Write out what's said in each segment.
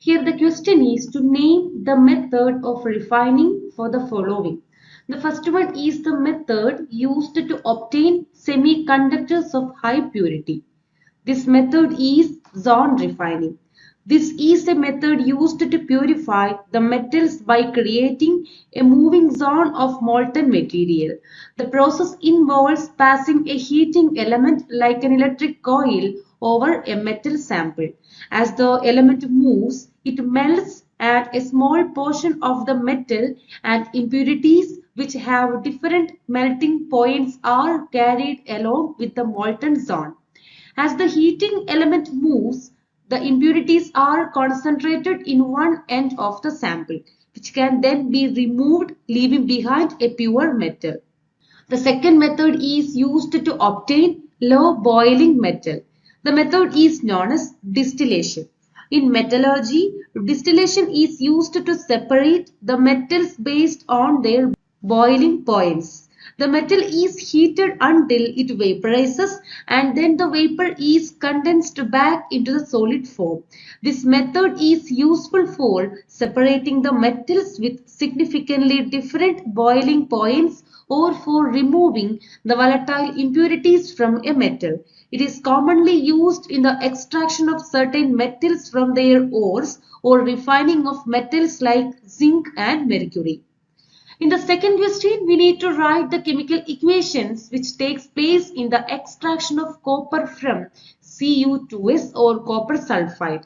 Here the question is to name the method of refining for the following. The first one is the method used to obtain semiconductors of high purity. This method is zone refining. This is a method used to purify the metals by creating a moving zone of molten material. The process involves passing a heating element like an electric coil over a metal sample. As the element moves, it melts and a small portion of the metal and impurities which have different melting points are carried along with the molten zone. As the heating element moves, the impurities are concentrated in one end of the sample, which can then be removed, leaving behind a pure metal. The second method is used to obtain low boiling metal. The method is known as distillation. In metallurgy, distillation is used to separate the metals based on their boiling points. The metal is heated until it vaporizes and then the vapor is condensed back into the solid form. This method is useful for separating the metals with significantly different boiling points or for removing the volatile impurities from a metal. It is commonly used in the extraction of certain metals from their ores or refining of metals like zinc and mercury. In the second question, we need to write the chemical equations which takes place in the extraction of copper from Cu2s or copper sulfide.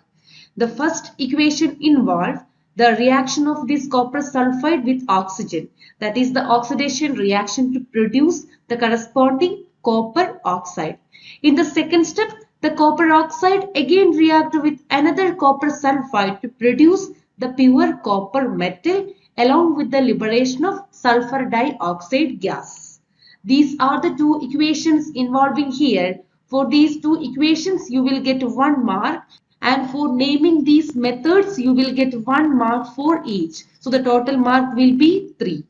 The first equation involves the reaction of this copper sulfide with oxygen, that is the oxidation reaction to produce the corresponding copper oxide. In the second step, the copper oxide again reacts with another copper sulfide to produce the pure copper metal along with the liberation of sulfur dioxide gas. These are the two equations involving here. For these two equations, you will get 1 mark, and for naming these methods, you will get 1 mark for each. So the total mark will be 3.